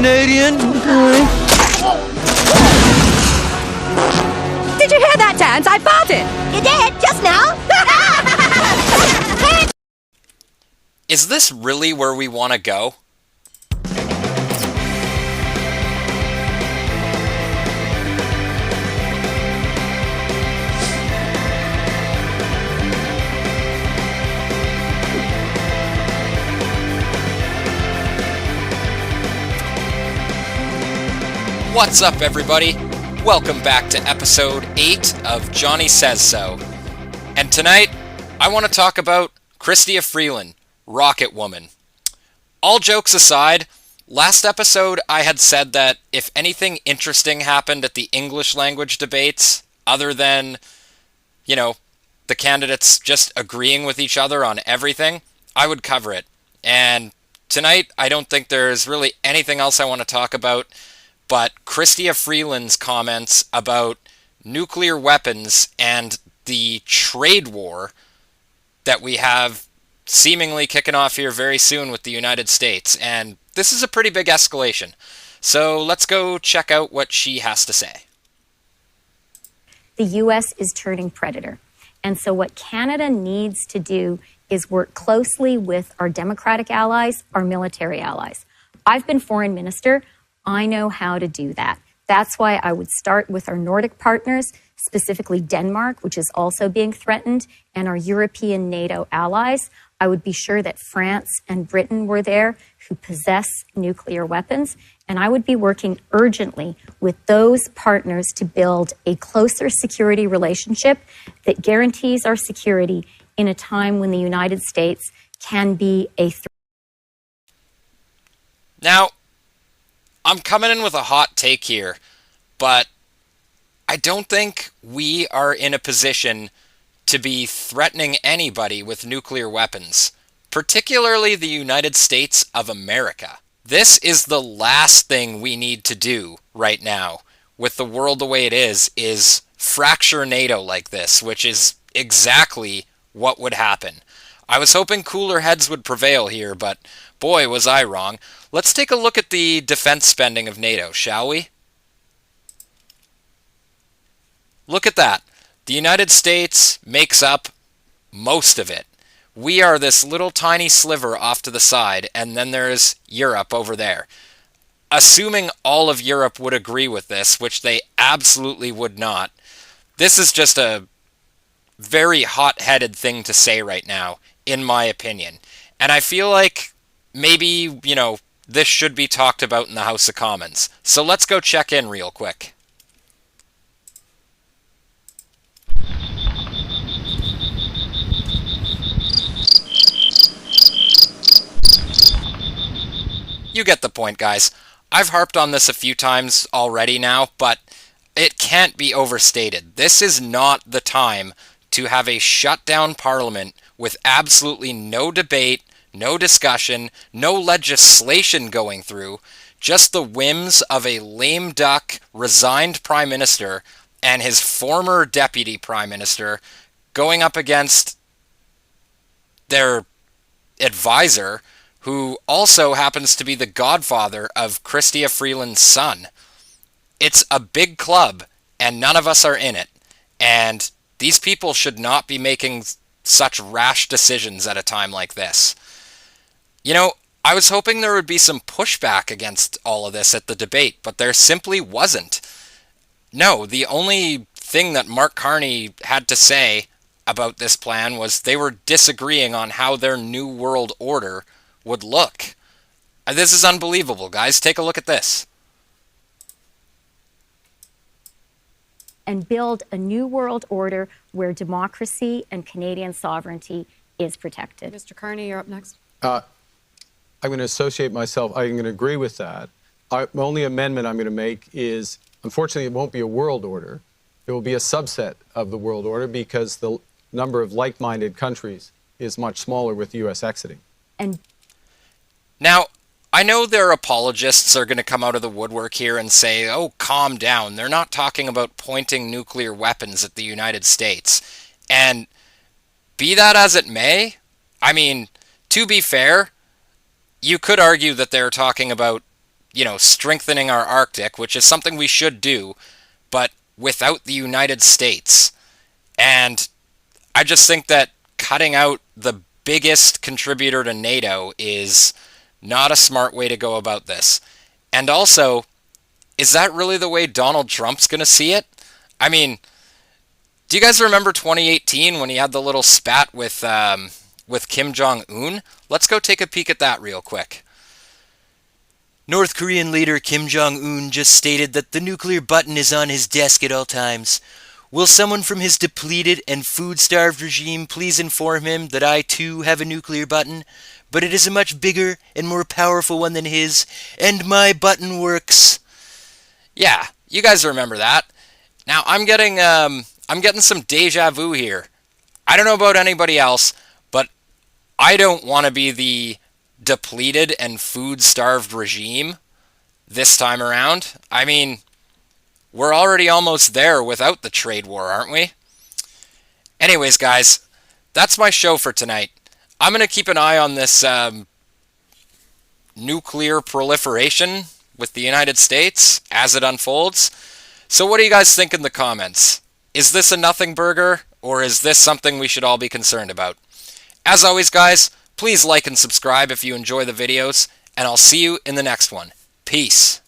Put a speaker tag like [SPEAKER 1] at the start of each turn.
[SPEAKER 1] Canadian.
[SPEAKER 2] Did you hear that dance? I farted!
[SPEAKER 3] You did, just now?
[SPEAKER 4] Is this really where we want to go? What's up, everybody? Welcome back to episode 8 of Jonny Says So. And tonight, I want to talk about Chrystia Freeland, Rocket Woman. All jokes aside, last episode I had said that if anything interesting happened at the English language debates, other than, the candidates just agreeing with each other on everything, I would cover it. And tonight, I don't think there's really anything else I want to talk about, but Chrystia Freeland's comments about nuclear weapons and the trade war that we have seemingly kicking off here very soon with the United States. And this is a pretty big escalation. So let's go check out what she has to say.
[SPEAKER 5] The U.S. is turning predator. And so what Canada needs to do is work closely with our democratic allies, our military allies. I've been foreign minister. I know how to do that. That's why I would start with our Nordic partners, specifically Denmark, which is also being threatened, and our European NATO allies. I would be sure that France and Britain were there, who possess nuclear weapons. And I would be working urgently with those partners to build a closer security relationship that guarantees our security in a time when the United States can be a threat.
[SPEAKER 4] Now, I'm coming in with a hot take here, but I don't think we are in a position to be threatening anybody with nuclear weapons, particularly the United States of America. This is the last thing we need to do right now, with the world the way it is fracture NATO like this, which is exactly what would happen. I was hoping cooler heads would prevail here, but boy, was I wrong. Let's take a look at the defense spending of NATO, shall we? Look at that. The United States makes up most of it. We are this little tiny sliver off to the side, and then there's Europe over there. Assuming all of Europe would agree with this, which they absolutely would not, this is just a very hot-headed thing to say right now, in my opinion. And I feel like maybe, this should be talked about in the House of Commons. So let's go check in real quick. You get the point, guys. I've harped on this a few times already now, but it can't be overstated. This is not the time to have a shut-down parliament with absolutely no debate, no discussion, no legislation going through, just the whims of a lame duck, resigned prime minister and his former deputy prime minister going up against their advisor, who also happens to be the godfather of Chrystia Freeland's son. It's a big club, and none of us are in it. And these people should not be making such rash decisions at a time like this. I was hoping there would be some pushback against all of this at the debate, but there simply wasn't. No, the only thing that Mark Carney had to say about this plan was they were disagreeing on how their new world order would look. This is unbelievable, guys. Take a look at this.
[SPEAKER 5] And build a new world order where democracy and Canadian sovereignty is protected.
[SPEAKER 2] Mr. Carney, you're up next.
[SPEAKER 6] I'm going to associate myself, I'm going to agree with that. The only amendment I'm going to make is, unfortunately, it won't be a world order. It will be a subset of the world order because the number of like-minded countries is much smaller with the U.S. exiting.
[SPEAKER 5] And
[SPEAKER 4] now, I know their apologists are going to come out of the woodwork here and say, oh, calm down. They're not talking about pointing nuclear weapons at the United States. And be that as it may, I mean, to be fair, you could argue that they're talking about strengthening our Arctic, which is something we should do, but without the United States. And I just think that cutting out the biggest contributor to NATO is not a smart way to go about this. And also, is that really the way Donald Trump's going to see it? I mean, do you guys remember 2018 when he had the little spat with Kim Jong-un? Let's go take a peek at that real quick. North Korean leader Kim Jong-un just stated that the nuclear button is on his desk at all times. Will someone from his depleted and food-starved regime please inform him that I too have a nuclear button, but it is a much bigger and more powerful one than his, and my button works. Yeah, you guys remember that. Now I'm getting some deja vu here. I don't know about anybody else, but I don't want to be the depleted and food-starved regime this time around. I mean, we're already almost there without the trade war, aren't we? Anyways, guys, that's my show for tonight. I'm going to keep an eye on this nuclear proliferation with the United States as it unfolds. So what do you guys think in the comments? Is this a nothing burger, or is this something we should all be concerned about? As always, guys, please like and subscribe if you enjoy the videos, and I'll see you in the next one. Peace.